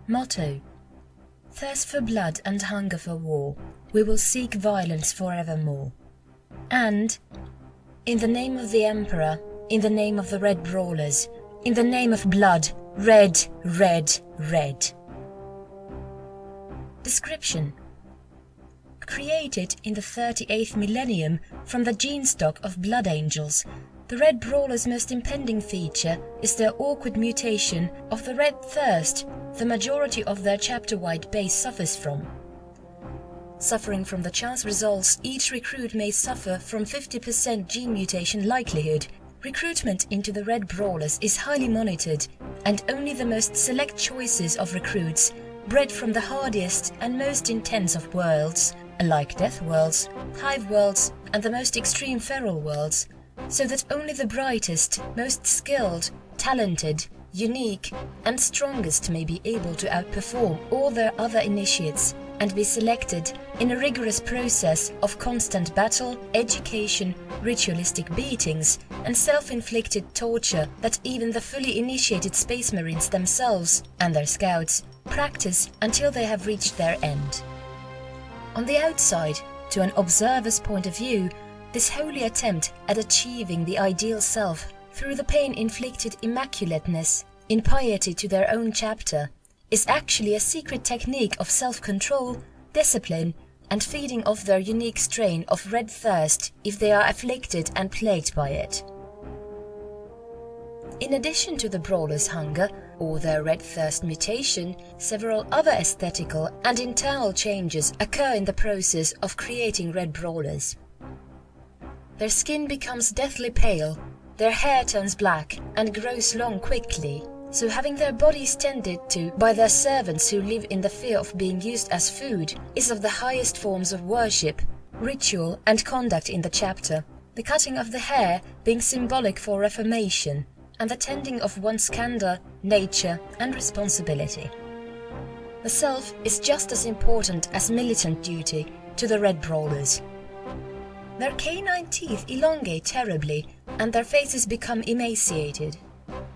Motto: thirst for blood and hunger for war, we will seek violence forevermore. And, in the name of the Emperor, in the name of the Red Brawlers, in the name of blood, red, red, red. Description: created in the 38th millennium from the gene stock of blood angels, the Red Brawlers' most impending feature is their awkward mutation of the red thirst the majority of their chapter-wide base suffers from. Suffering from the chance results, each recruit may suffer from 50% gene mutation likelihood. Recruitment into the Red Brawlers is highly monitored, and only the most select choices of recruits, bred from the hardiest and most intense of worlds, like Death Worlds, Hive Worlds, and the most extreme Feral Worlds, so that only the brightest, most skilled, talented, unique, and strongest may be able to outperform all their other initiates and be selected in a rigorous process of constant battle, education, ritualistic beatings, and self-inflicted torture that even the fully initiated Space Marines themselves and their scouts practice until they have reached their end. On the outside, to an observer's point of view, this holy attempt at achieving the ideal self through the pain-inflicted immaculateness in piety to their own chapter is actually a secret technique of self-control, discipline, and feeding off their unique strain of red thirst if they are afflicted and plagued by it. In addition to the Brawler's hunger, or their red thirst mutation, several other aesthetical and internal changes occur in the process of creating Red Brawlers. Their skin becomes deathly pale, their hair turns black and grows long quickly, so having their bodies tended to by their servants who live in the fear of being used as food is of the highest forms of worship, ritual and conduct in the chapter, the cutting of the hair being symbolic for reformation and the tending of one's candor, nature and responsibility. The self is just as important as militant duty to the Red Brawlers. Their canine teeth elongate terribly and their faces become emaciated.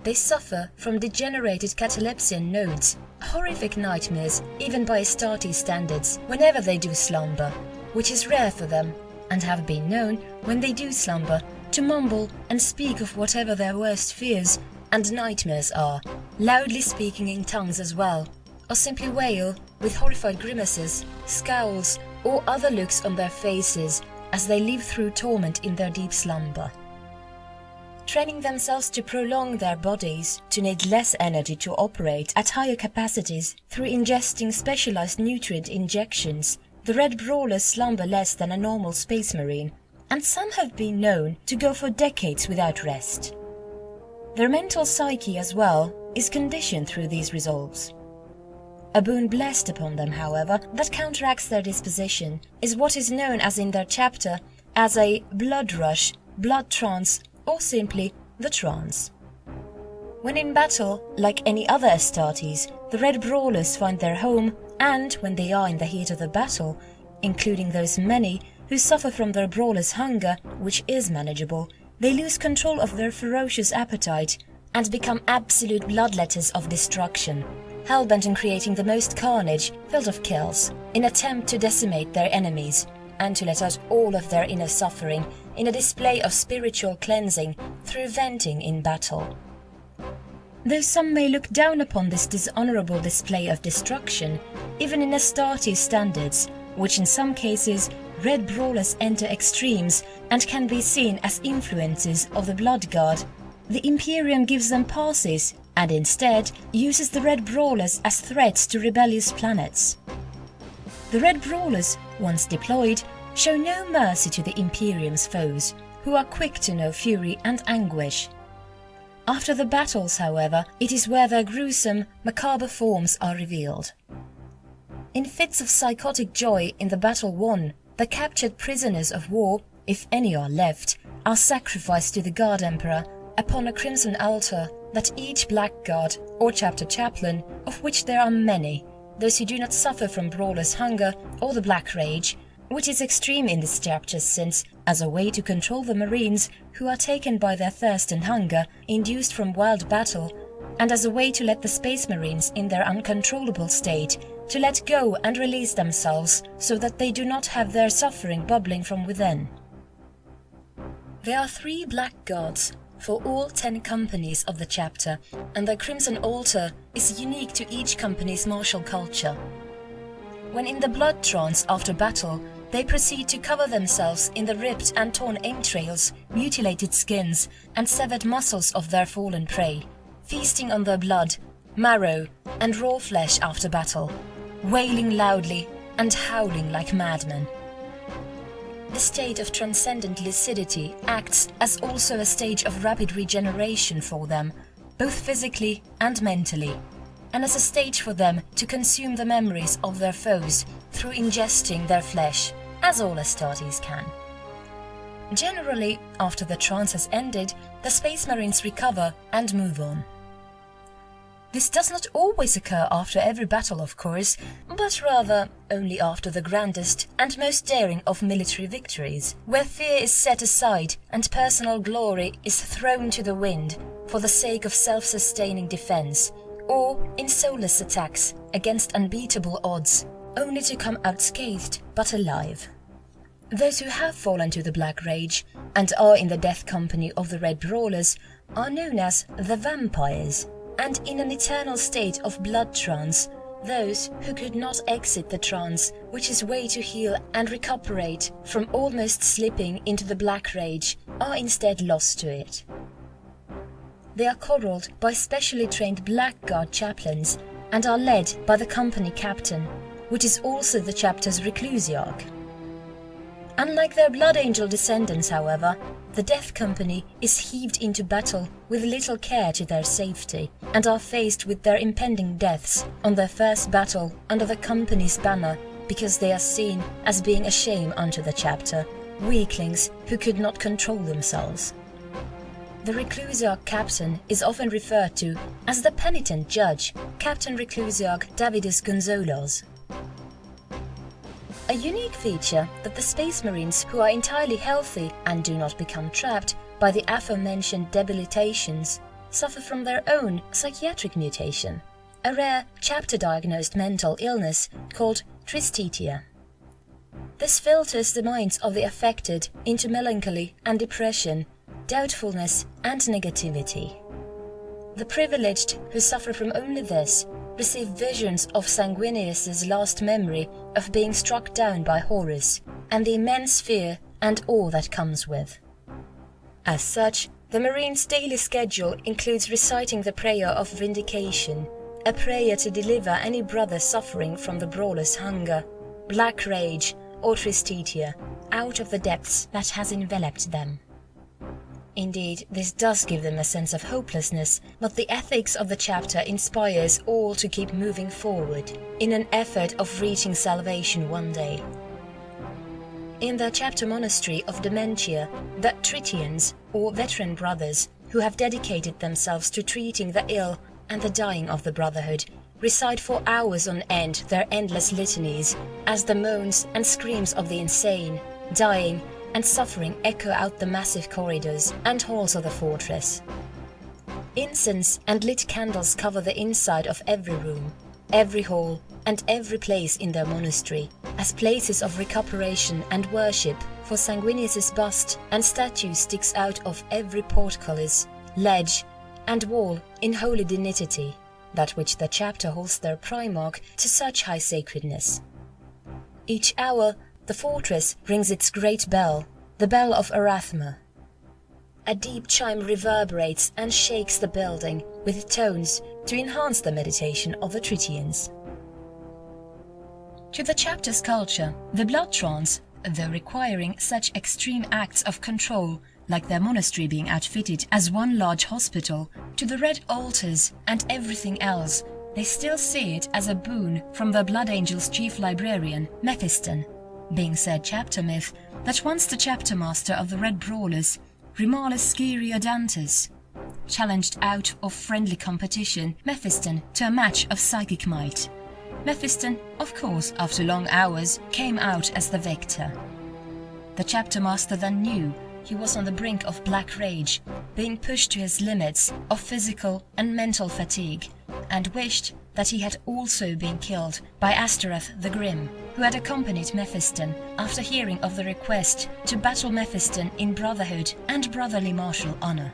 They suffer from degenerated catalepsian nodes, horrific nightmares even by Astarte standards whenever they do slumber, which is rare for them, and have been known, when they do slumber, to mumble and speak of whatever their worst fears and nightmares are, loudly speaking in tongues as well, or simply wail with horrified grimaces, scowls, or other looks on their faces as they live through torment in their deep slumber. Training themselves to prolong their bodies, to need less energy to operate at higher capacities through ingesting specialized nutrient injections, the Red Brawlers slumber less than a normal Space Marine, and some have been known to go for decades without rest. Their mental psyche as well is conditioned through these resolves. A boon blessed upon them, however, that counteracts their disposition is what is known as in their chapter as a blood rush, blood trance, or simply the trance. When in battle, like any other Astartes, the Red Brawlers find their home, and when they are in the heat of the battle, including those many who suffer from their Brawler's hunger, which is manageable, they lose control of their ferocious appetite and become absolute bloodletters of destruction, hell-bent on creating the most carnage, filled of kills, in attempt to decimate their enemies, and to let out all of their inner suffering in a display of spiritual cleansing through venting in battle. Though some may look down upon this dishonorable display of destruction, even in Astartes standards, which in some cases Red Brawlers enter extremes and can be seen as influences of the Blood God, the Imperium gives them passes and instead uses the Red Brawlers as threats to rebellious planets. The Red Brawlers, once deployed, show no mercy to the Imperium's foes, who are quick to know fury and anguish. After the battles, however, it is where their gruesome, macabre forms are revealed. In fits of psychotic joy in the battle won, the captured prisoners of war, if any are left, are sacrificed to the Guard Emperor upon a crimson altar that each Black Guard or chapter chaplain, of which there are many, those who do not suffer from Brawler's hunger or the Black Rage, which is extreme in this chapter since, as a way to control the Marines who are taken by their thirst and hunger induced from wild battle, and as a way to let the Space Marines in their uncontrollable state to let go and release themselves so that they do not have their suffering bubbling from within. There are 3 black gods for all 10 companies of the chapter, and the Crimson Altar is unique to each company's martial culture. When in the blood trance after battle, they proceed to cover themselves in the ripped and torn entrails, mutilated skins, and severed muscles of their fallen prey, feasting on their blood, marrow, and raw flesh after battle, wailing loudly and howling like madmen. The state of transcendent lucidity acts as also a stage of rapid regeneration for them, both physically and mentally, and as a stage for them to consume the memories of their foes through ingesting their flesh, as all Astartes can. Generally, after the trance has ended, the Space Marines recover and move on. This does not always occur after every battle, of course, but rather only after the grandest and most daring of military victories, where fear is set aside and personal glory is thrown to the wind for the sake of self-sustaining defense, or in soulless attacks against unbeatable odds, only to come unscathed but alive. Those who have fallen to the Black Rage and are in the death company of the Red Brawlers are known as the Vampires, and in an eternal state of blood trance, those who could not exit the trance, which is way to heal and recuperate from almost slipping into the Black Rage, are instead lost to it. They are corralled by specially trained Blackguard chaplains and are led by the company captain, which is also the chapter's reclusiarch. Unlike their Blood Angel descendants, however, the Death Company is heaved into battle with little care to their safety, and are faced with their impending deaths on their first battle under the company's banner because they are seen as being a shame unto the chapter, weaklings who could not control themselves. The Reclusiarch captain is often referred to as the penitent judge, Captain Reclusiarch Davidus Gonzolos. A unique feature that the Space Marines who are entirely healthy and do not become trapped by the aforementioned debilitations suffer from their own psychiatric mutation, a rare chapter-diagnosed mental illness called tristitia. This filters the minds of the affected into melancholy and depression, doubtfulness and negativity. The privileged who suffer from only this receive visions of Sanguinius's last memory of being struck down by Horus, and the immense fear and awe that comes with. As such, the Marines' daily schedule includes reciting the prayer of vindication, a prayer to deliver any brother suffering from the Brawlers' hunger, Black Rage, or Tristitia out of the depths that has enveloped them. Indeed, this does give them a sense of hopelessness, but the ethics of the chapter inspires all to keep moving forward, in an effort of reaching salvation one day. In their chapter monastery of Dementia, the Tritians, or veteran brothers, who have dedicated themselves to treating the ill and the dying of the Brotherhood, recite for hours on end their endless litanies, as the moans and screams of the insane, dying, and suffering echo out the massive corridors and halls of the fortress. Incense and lit candles cover the inside of every room, every hall, and every place in their monastery, as places of recuperation and worship, for Sanguinius's bust and statue sticks out of every portcullis, ledge, and wall in holy dignity, that which the chapter holds their primarch to such high sacredness. Each hour, the fortress rings its great bell, the bell of Arathma. A deep chime reverberates and shakes the building with tones to enhance the meditation of the Tritians. To the chapter's culture, the blood trance, though requiring such extreme acts of control, like their monastery being outfitted as one large hospital, to the red altars and everything else, they still see it as a boon from the Blood Angel's chief librarian, Mephiston, being said chapter myth that once the chapter master of the Red Brawlers, Rimalus Skiriodantus, challenged out of friendly competition Mephiston to a match of psychic might. Mephiston, of course, after long hours, came out as the victor. The chapter master then knew he was on the brink of black rage, being pushed to his limits of physical and mental fatigue, and wished that he had also been killed by Astaroth the Grim, who had accompanied Mephiston after hearing of the request to battle Mephiston in brotherhood and brotherly martial honor.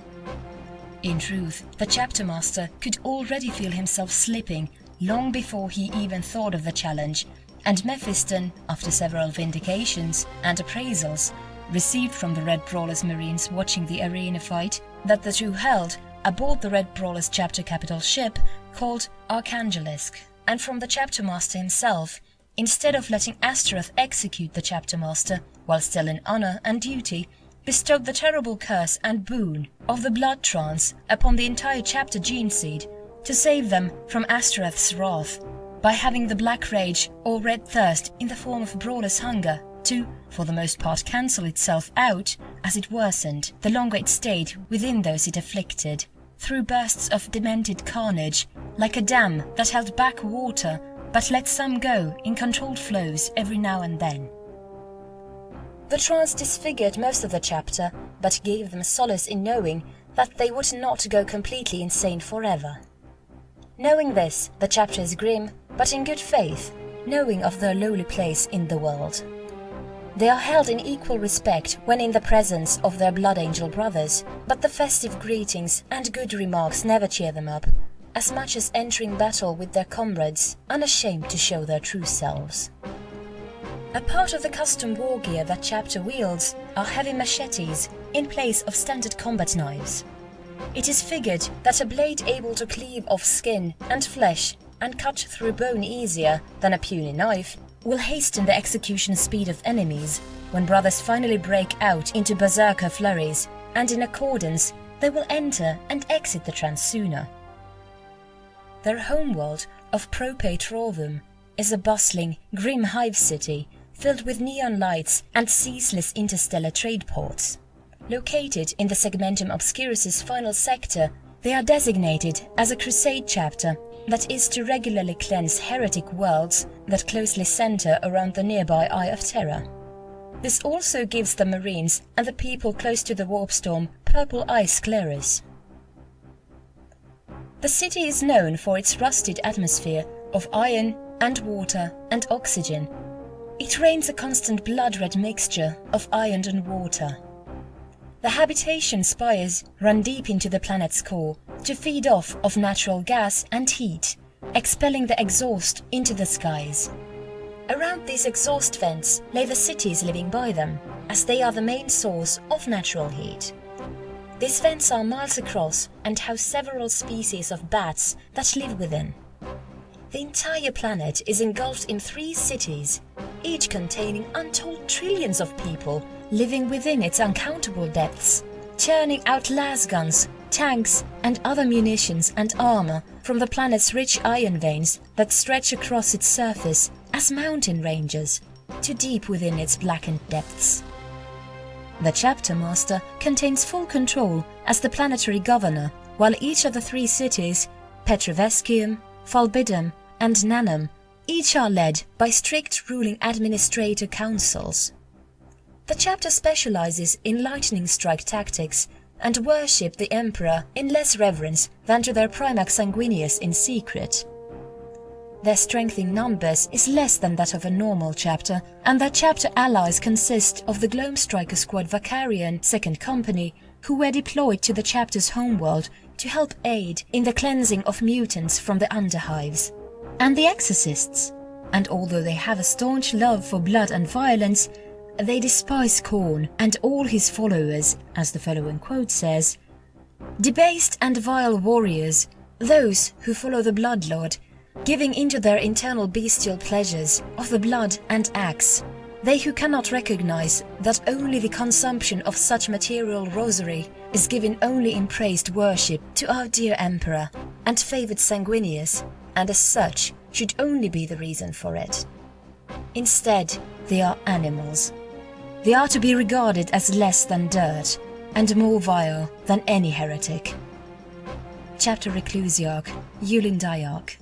In truth, the chapter master could already feel himself slipping long before he even thought of the challenge, and Mephiston, after several vindications and appraisals received from the Red Brawlers Marines watching the arena fight that the two held aboard the Red Brawlers chapter capital ship called Archangelisk, and from the chapter master himself, instead of letting Astaroth execute the chapter master while still in honor and duty, bestowed the terrible curse and boon of the blood trance upon the entire chapter gene seed to save them from Astaroth's wrath, by having the black rage or red thirst in the form of brawler's hunger to, for the most part, cancel itself out as it worsened the longer it stayed within those it afflicted, through bursts of demented carnage, like a dam that held back water but let some go in controlled flows every now and then. The trance disfigured most of the chapter, but gave them solace in knowing that they would not go completely insane forever. Knowing this, the chapter is grim, but in good faith, knowing of their lowly place in the world. They are held in equal respect when in the presence of their blood angel brothers, but the festive greetings and good remarks never cheer them up, as much as entering battle with their comrades, unashamed to show their true selves. A part of the custom war gear that chapter wields are heavy machetes in place of standard combat knives. It is figured that a blade able to cleave off skin and flesh and cut through bone easier than a puny knife will hasten the execution speed of enemies when brothers finally break out into berserker flurries, and in accordance they will enter and exit the trance sooner. Their homeworld of Propate Rovum is a bustling, grim hive city filled with neon lights and ceaseless interstellar trade ports. Located in the Segmentum Obscurus's final sector, they are designated as a crusade chapter that is to regularly cleanse heretic worlds that closely center around the nearby Eye of Terror. This also gives the Marines and the people close to the warp storm purple eye scleris. The city is known for its rusted atmosphere of iron and water and oxygen. It rains a constant blood-red mixture of iron and water. The habitation spires run deep into the planet's core to feed off of natural gas and heat, expelling the exhaust into the skies. Around these exhaust vents lay the cities living by them, as they are the main source of natural heat. These vents are miles across and house several species of bats that live within. The entire planet is engulfed in 3 cities, each containing untold trillions of people living within its uncountable depths, churning out lasguns, tanks and other munitions and armor from the planet's rich iron veins that stretch across its surface as mountain ranges to deep within its blackened depths. The chapter master contains full control as the planetary governor, while each of the 3 cities, Petrovescium, Falbidum and Nanum, each are led by strict ruling administrator councils. The chapter specializes in lightning strike tactics and worship the emperor in less reverence than to their primax sanguineus in secret. Their strength in numbers is less than that of a normal chapter, and their chapter allies consist of the Gloamstriker Squad Vakarian 2nd Company, who were deployed to the chapter's homeworld to help aid in the cleansing of mutants from the underhives, and the Exorcists. And although they have a staunch love for blood and violence, they despise Khorne and all his followers, as the following quote says, "Debased and vile warriors, those who follow the Bloodlord, giving into their internal bestial pleasures of the blood and axe, they who cannot recognize that only the consumption of such material rosary is given only in praised worship to our dear Emperor and favored Sanguinius, and as such should only be the reason for it. Instead, they are animals. They are to be regarded as less than dirt and more vile than any heretic." Chapter Reclusiarch, Yulin Diarch.